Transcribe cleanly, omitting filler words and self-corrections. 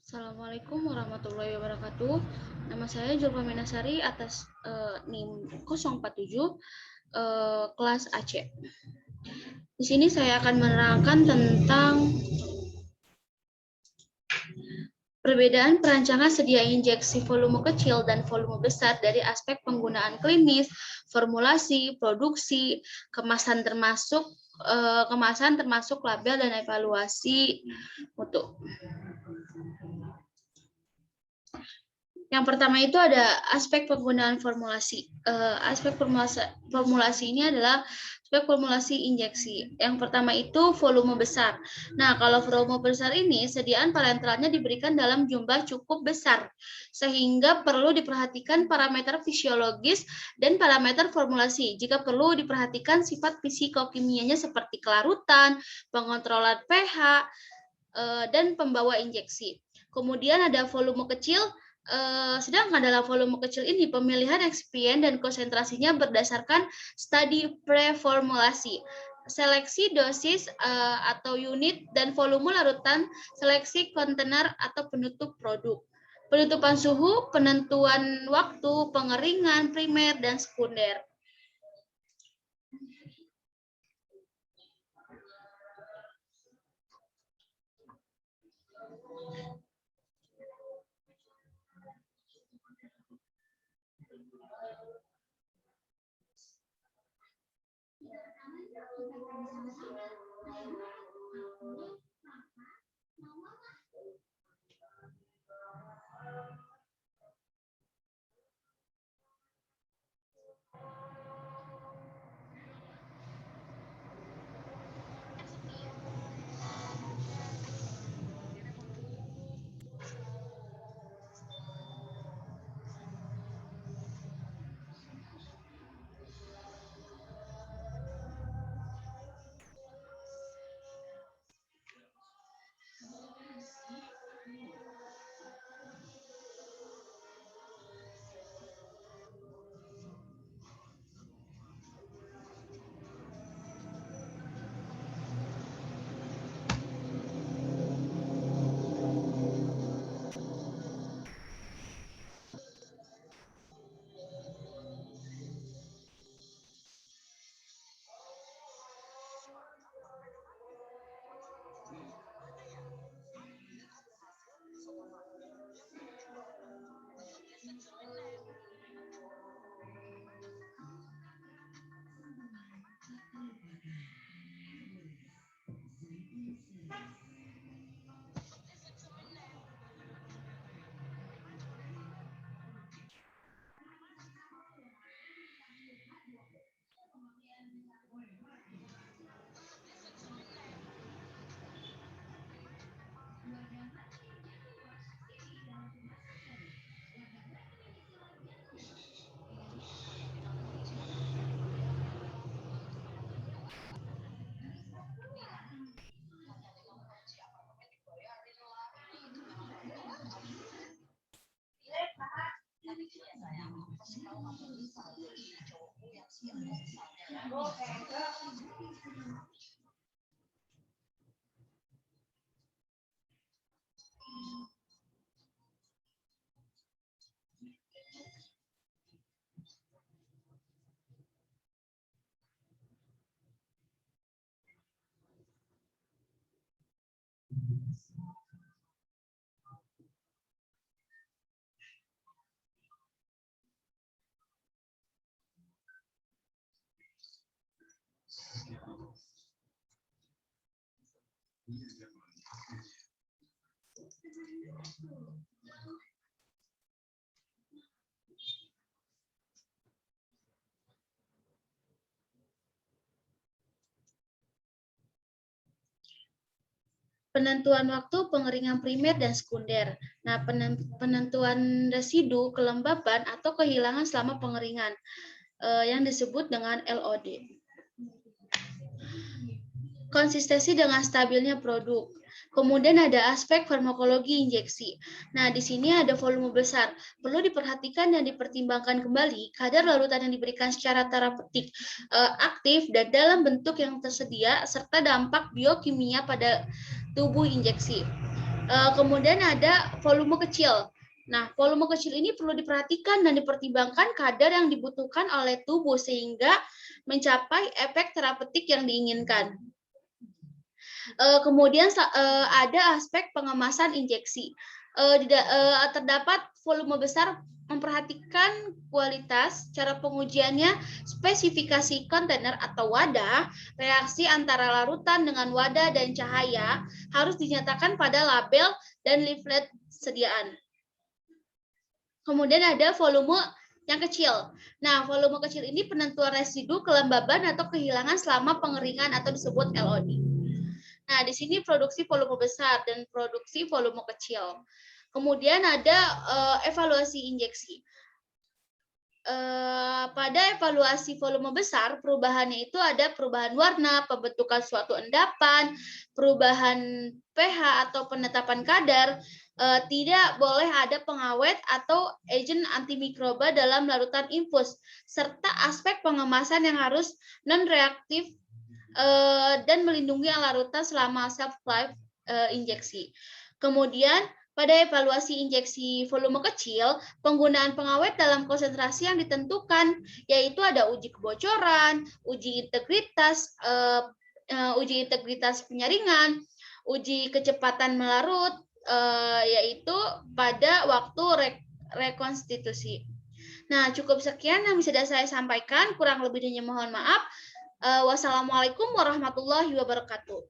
Assalamualaikum warahmatullahi wabarakatuh. Nama saya Julfa Minasari atas NIM 047 kelas AC. Di sini saya akan menerangkan tentang perbedaan perancangan sedia injeksi volume kecil dan volume besar dari aspek penggunaan klinis, formulasi, produksi, kemasan termasuk label dan evaluasi mutu. Yang pertama itu ada aspek penggunaan formulasi. Aspek formulasi ini adalah aspek formulasi injeksi. Yang pertama itu volume besar. Nah, kalau volume besar ini sediaan parenteralnya diberikan dalam jumlah cukup besar, sehingga perlu diperhatikan parameter fisiologis dan parameter formulasi. Jika perlu diperhatikan sifat fisikokimianya seperti kelarutan, pengontrolan pH, dan pembawa injeksi. Kemudian ada volume kecil. Sedangkan dalam volume kecil ini pemilihan eksipien dan konsentrasinya berdasarkan studi preformulasi, seleksi dosis atau unit, dan volume larutan, seleksi kontainer atau penutup produk, penutupan suhu, penentuan waktu, pengeringan primer dan sekunder. Penentuan waktu, pengeringan primer dan sekunder. Nah, penentuan residu, kelembaban atau kehilangan selama pengeringan yang disebut dengan LOD. Konsistensi dengan stabilnya produk. Kemudian ada aspek farmakologi injeksi. Nah, di sini ada volume besar. Perlu diperhatikan dan dipertimbangkan kembali kadar larutan yang diberikan secara terapeutik, aktif, dan dalam bentuk yang tersedia, serta dampak biokimia pada tubuh injeksi. Kemudian ada volume kecil. Nah, volume kecil ini perlu diperhatikan dan dipertimbangkan kadar yang dibutuhkan oleh tubuh sehingga mencapai efek terapeutik yang diinginkan. Kemudian ada aspek pengemasan injeksi. Terdapat volume besar memperhatikan kualitas, cara pengujiannya, spesifikasi kontainer atau wadah, reaksi antara larutan dengan wadah dan cahaya harus dinyatakan pada label dan leaflet sediaan. Kemudian ada volume yang kecil. Nah, volume kecil ini penentuan residu kelembaban atau kehilangan selama pengeringan atau disebut LOD. Nah, di sini produksi volume besar dan produksi volume kecil. Kemudian ada evaluasi injeksi. Pada evaluasi volume besar, perubahannya itu ada perubahan warna, pembentukan suatu endapan, perubahan pH atau penetapan kadar, tidak boleh ada pengawet atau agen antimikroba dalam larutan infus, serta aspek pengemasan yang harus non-reaktif dan melindungi larutan selama self-life injeksi. Kemudian pada evaluasi injeksi volume kecil, penggunaan pengawet dalam konsentrasi yang ditentukan, yaitu ada uji kebocoran, uji integritas penyaringan, uji kecepatan melarut, yaitu pada waktu rekonstitusi. Nah, cukup sekian yang bisa saya sampaikan. Kurang lebihnya mohon maaf. Wassalamualaikum warahmatullahi wabarakatuh.